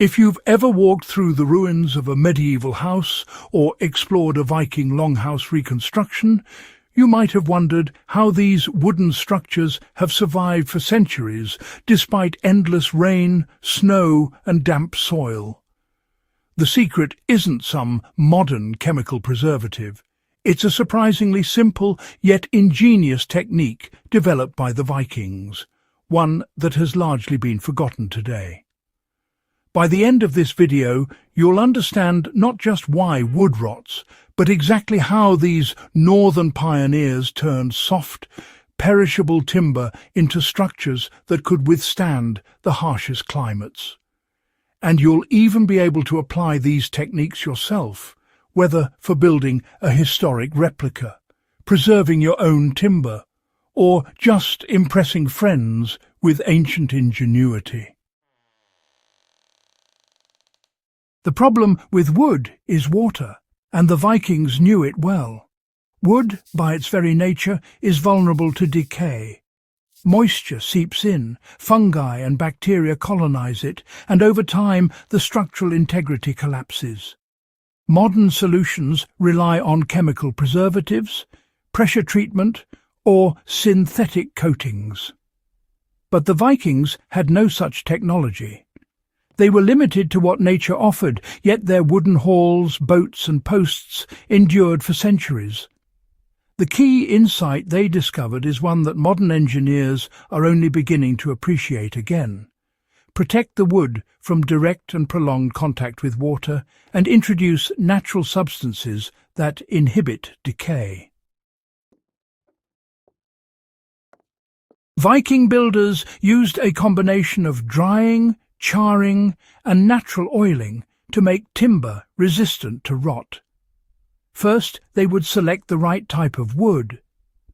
If you've ever walked through the ruins of a medieval house or explored a Viking longhouse reconstruction, you might have wondered how these wooden structures have survived for centuries despite endless rain, snow and damp soil. The secret isn't some modern chemical preservative. It's a surprisingly simple yet ingenious technique developed by the Vikings, one that has largely been forgotten today. By the end of this video, you'll understand not just why wood rots, but exactly how these northern pioneers turned soft, perishable timber into structures that could withstand the harshest climates. And you'll even be able to apply these techniques yourself, whether for building a historic replica, preserving your own timber, or just impressing friends with ancient ingenuity. The problem with wood is water, and the Vikings knew it well. Wood, by its very nature, is vulnerable to decay. Moisture seeps in, fungi and bacteria colonize it, and over time the structural integrity collapses. Modern solutions rely on chemical preservatives, pressure treatment, or synthetic coatings. But the Vikings had no such technology. They were limited to what nature offered, yet their wooden halls, boats and posts endured for centuries. The key insight they discovered is one that modern engineers are only beginning to appreciate again. Protect the wood from direct and prolonged contact with water and introduce natural substances that inhibit decay. Viking builders used a combination of drying, charring and natural oiling to make timber resistant to rot. First, they would select the right type of wood.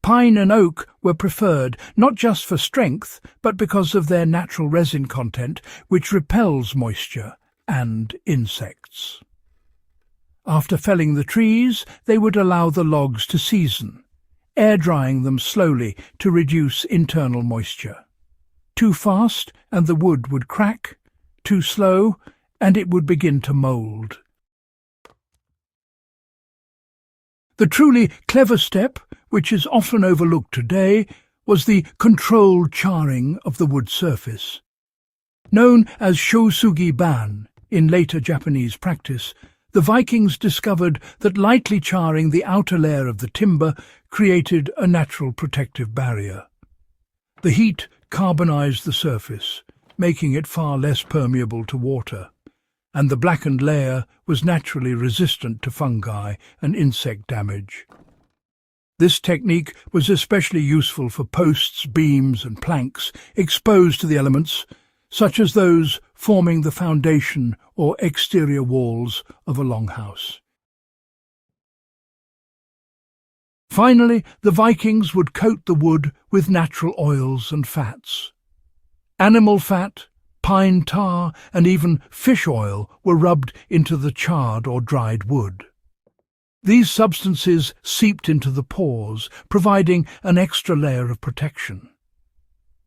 Pine and oak were preferred not just for strength, but because of their natural resin content, which repels moisture and insects. After felling the trees, they would allow the logs to season, air-drying them slowly to reduce internal moisture. Too fast and the wood would crack, too slow and it would begin to mould. The truly clever step, which is often overlooked today, was the controlled charring of the wood surface. Known as shosugi-ban in later Japanese practice, the Vikings discovered that lightly charring the outer layer of the timber created a natural protective barrier. The heat carbonized the surface, making it far less permeable to water, and the blackened layer was naturally resistant to fungi and insect damage. This technique was especially useful for posts, beams and planks exposed to the elements, such as those forming the foundation or exterior walls of a longhouse. Finally, the Vikings would coat the wood with natural oils and fats. Animal fat, pine tar and even fish oil were rubbed into the charred or dried wood. These substances seeped into the pores, providing an extra layer of protection.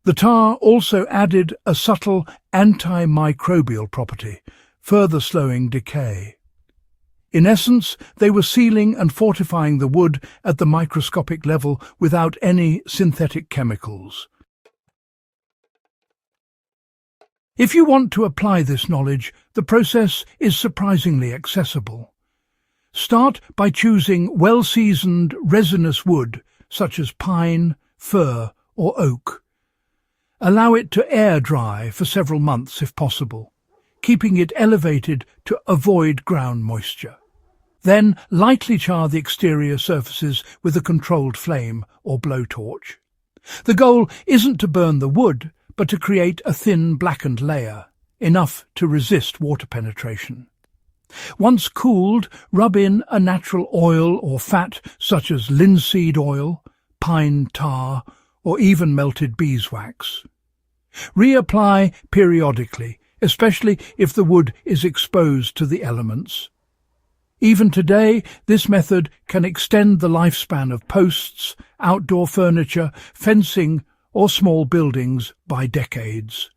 The tar also added a subtle antimicrobial property, further slowing decay. In essence, they were sealing and fortifying the wood at the microscopic level without any synthetic chemicals. If you want to apply this knowledge, the process is surprisingly accessible. Start by choosing well-seasoned resinous wood, such as pine, fir or oak. Allow it to air dry for several months if possible, keeping it elevated to avoid ground moisture. Then lightly char the exterior surfaces with a controlled flame or blowtorch. The goal isn't to burn the wood, but to create a thin blackened layer, enough to resist water penetration. Once cooled, rub in a natural oil or fat such as linseed oil, pine tar, or even melted beeswax. Reapply periodically, especially if the wood is exposed to the elements. Even today, this method can extend the lifespan of posts, outdoor furniture, fencing, or small buildings by decades.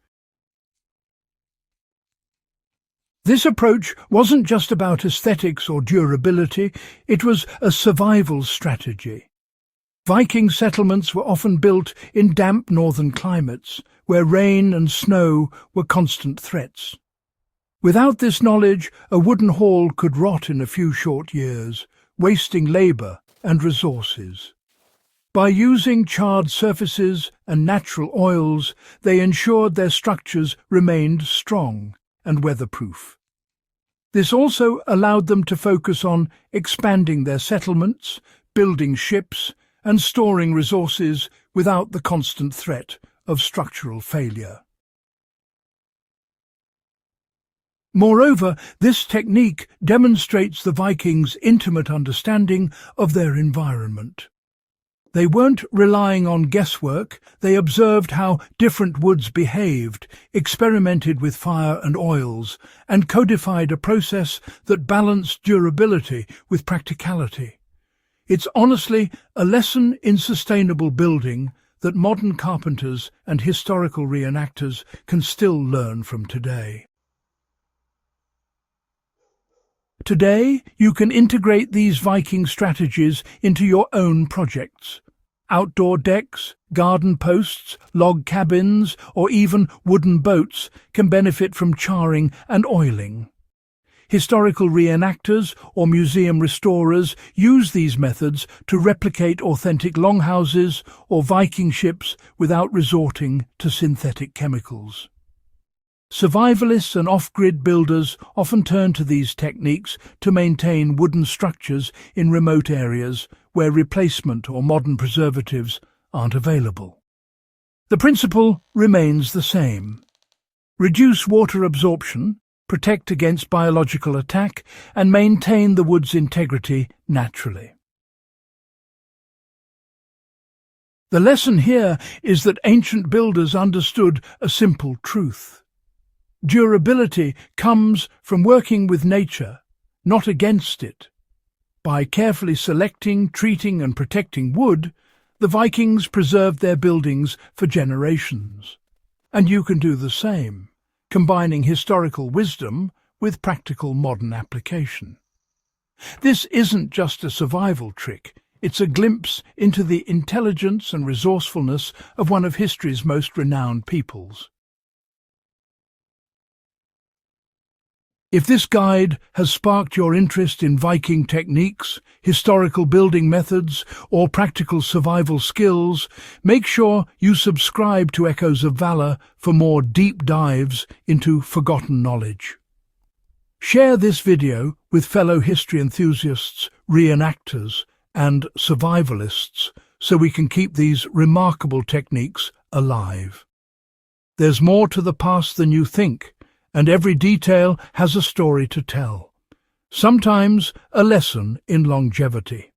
This approach wasn't just about aesthetics or durability, it was a survival strategy. Viking settlements were often built in damp northern climates, where rain and snow were constant threats. Without this knowledge, a wooden hall could rot in a few short years, wasting labour and resources. By using charred surfaces and natural oils, they ensured their structures remained strong and weatherproof. This also allowed them to focus on expanding their settlements, building ships, and storing resources without the constant threat of structural failure. Moreover, this technique demonstrates the Vikings' intimate understanding of their environment. They weren't relying on guesswork, they observed how different woods behaved, experimented with fire and oils, and codified a process that balanced durability with practicality. It's honestly a lesson in sustainable building that modern carpenters and historical reenactors can still learn from today. Today, you can integrate these Viking strategies into your own projects. Outdoor decks, garden posts, log cabins, or even wooden boats can benefit from charring and oiling. Historical reenactors or museum restorers use these methods to replicate authentic longhouses or Viking ships without resorting to synthetic chemicals. Survivalists and off-grid builders often turn to these techniques to maintain wooden structures in remote areas where replacement or modern preservatives aren't available. The principle remains the same. Reduce water absorption, protect against biological attack, and maintain the wood's integrity naturally. The lesson here is that ancient builders understood a simple truth. Durability comes from working with nature, not against it. By carefully selecting, treating and protecting wood, the Vikings preserved their buildings for generations. And you can do the same, combining historical wisdom with practical modern application. This isn't just a survival trick, it's a glimpse into the intelligence and resourcefulness of one of history's most renowned peoples. If this guide has sparked your interest in Viking techniques, historical building methods, or practical survival skills, make sure you subscribe to Echoes of Valor for more deep dives into forgotten knowledge. Share this video with fellow history enthusiasts, reenactors, and survivalists so we can keep these remarkable techniques alive. There's more to the past than you think, and every detail has a story to tell. Sometimes a lesson in longevity.